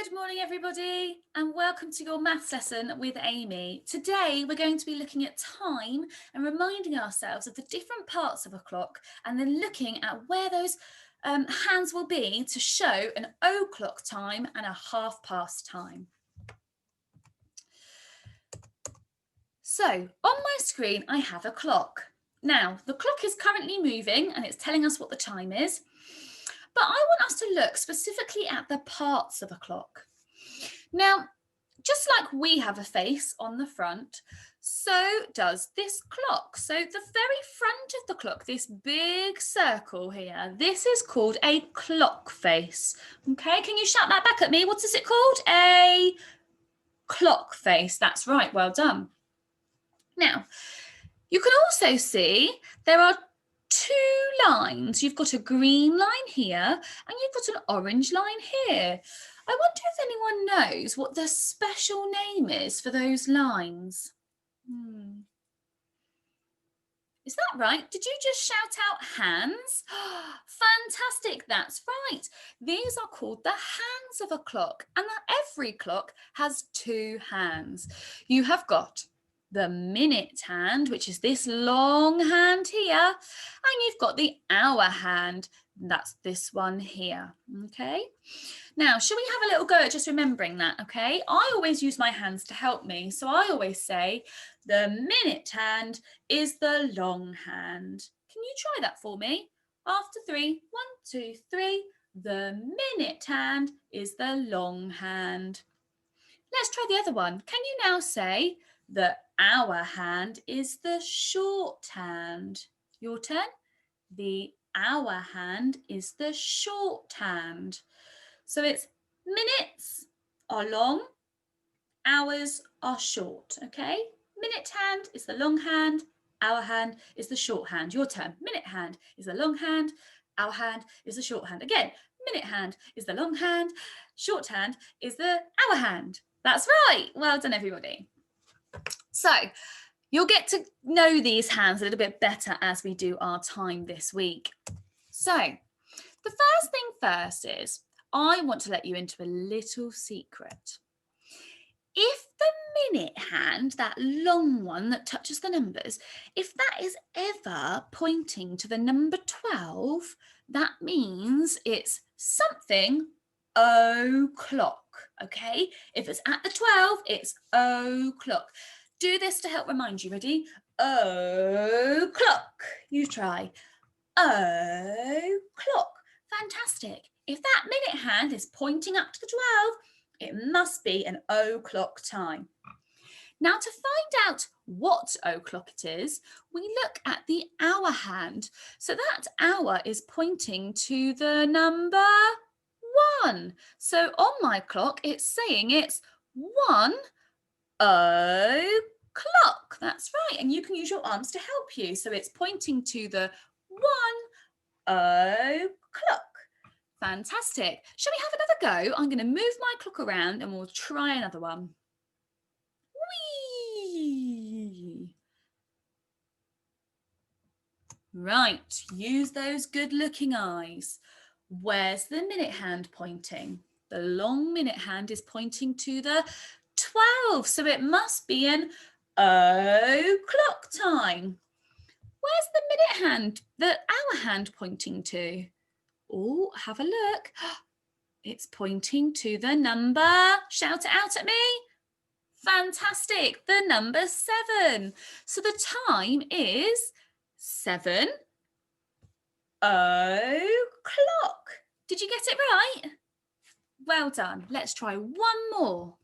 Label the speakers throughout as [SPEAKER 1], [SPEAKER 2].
[SPEAKER 1] Good morning, everybody, and welcome to your maths lesson with Amy. Today, we're going to be looking at time and reminding ourselves of the different parts of a clock and then looking at where those hands will be to show an o'clock time and a half past time. So, on my screen, I have a clock. Now, the clock is currently moving and it's telling us what the time is, but I want us to look specifically at the parts of a clock. Now, just like we have a face on the front, so does this clock. So the very front of the clock, this big circle here, this is called a clock face. Okay, can you shout that back at me? What is it called? A clock face. That's right, well done. Now, you can also see there are two lines. You've got a green line here and you've got an orange line here. I wonder if anyone knows what the special name is for those lines. Is that right? Did you just shout out hands? Fantastic, that's right. These are called the hands of a clock, and every clock has two hands. You have got the minute hand, which is this long hand here, and you've got the hour hand, that's this one here, okay? Now, shall we have a little go at just remembering that, okay? I always use my hands to help me, so I always say the minute hand is the long hand. Can you try that for me? After 3, 1, 2, 3, the minute hand is the long hand. Let's try the other one. Can you now say the hour hand is the short hand? Your turn. The hour hand is the short hand. So it's minutes are long, hours are short, okay? Minute hand is the long hand, hour hand is the short hand. Your turn. Minute hand is the long hand, hour hand is the short hand. Again, minute hand is the long hand, short hand is the hour hand. That's right. Well done, everybody. So you'll get to know these hands a little bit better as we do our time this week. So the first thing first is I want to let you into a little secret. If the minute hand, that long one that touches the numbers, if that is ever pointing to the number 12, that means it's something o'clock, okay? If it's at the 12, it's o'clock. Do this to help remind you. Ready? O'clock. You try. O'clock. Fantastic. If that minute hand is pointing up to the 12, it must be an o'clock time. Now, to find out what o'clock it is, we look at the hour hand. So that hour is pointing to the number 1. So on my clock, it's saying it's 1 o'clock. That's right. And you can use your arms to help you. So it's pointing to the 1 o'clock. Fantastic. Shall we have another go? I'm going to move my clock around and we'll try another one. Whee! Right, use those good-looking eyes. Where's the minute hand pointing? The long minute hand is pointing to the 12, so it must be an o'clock time. Where's the minute hand, the hour hand pointing to? Oh, have a look. It's pointing to the number. Shout it out at me. Fantastic. The number 7. So the time is 7 o'clock. Did you get it right? Well done. Let's try one more.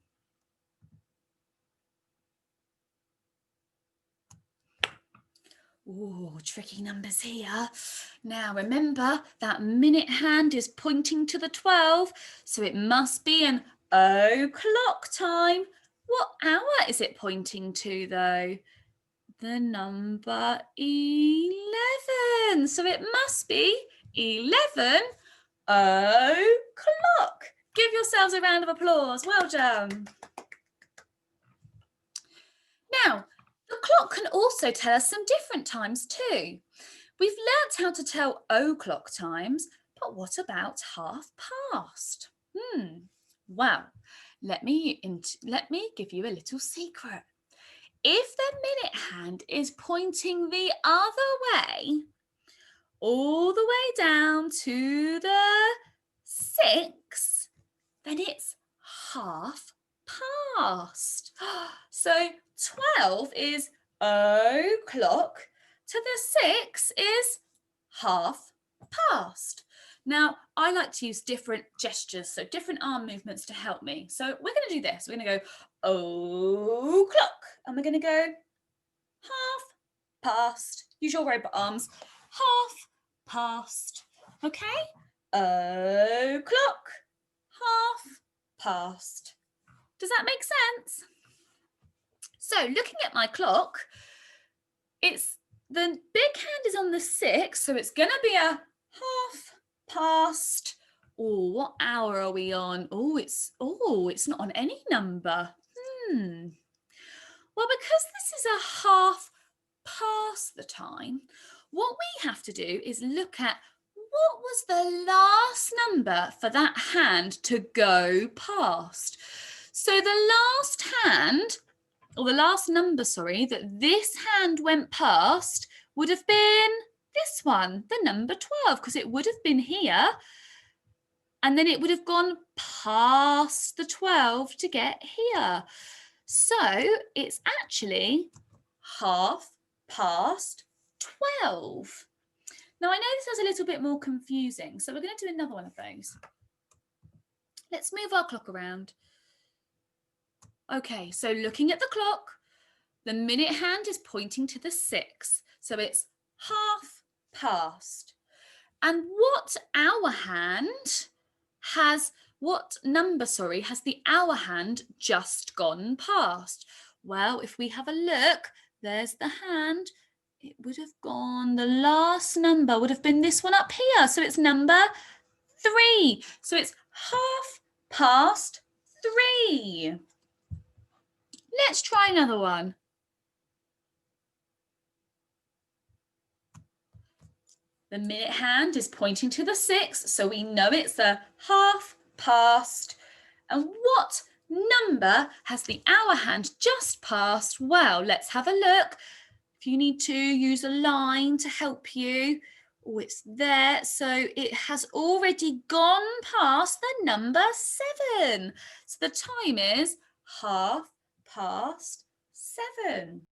[SPEAKER 1] Oh, tricky numbers here. Now remember that minute hand is pointing to the 12, so it must be an o'clock time. What hour is it pointing to though? The number 11. So it must be 11 o'clock. Give yourselves a round of applause. Well done. Now, the clock can also tell us some different times too. We've learnt how to tell o'clock times, but what about half past? Well, let me give you a little secret. If the minute hand is pointing the other way, all the way down to the 6, then it's half past. So 12 is o'clock, to the 6 is half past. Now, I like to use different gestures, so different arm movements to help me. So we're going to do this. We're going to go o'clock, and we're going to go half past. Use your robot arms. Half past. Okay? O'clock. Half past. Does that make sense? So looking at my clock, it's the big hand is on the 6, so it's going to be a half past. Oh, what hour are we on? It's not on any number. Well, because this is a half past the time, what we have to do is look at what was the last number for that hand to go past. So the last hand, or the last number, sorry, that this hand went past would have been this one, the number 12, because it would have been here. And then it would have gone past the 12 to get here. So it's actually half past 12. Now, I know this is a little bit more confusing, so we're going to do another one of those. Let's move our clock around. Okay, so looking at the clock, the minute hand is pointing to the 6, so it's half past. And what number has the hour hand just gone past? Well, if we have a look, there's the hand. It would have gone, the last number would have been this one up here. So it's number 3. So it's half past 3. Let's try another one. The minute hand is pointing to the 6, so we know it's a half past. And what number has the hour hand just passed? Well, let's have a look. If you need to use a line to help you, it's there. So it has already gone past the number 7. So the time is half past 7.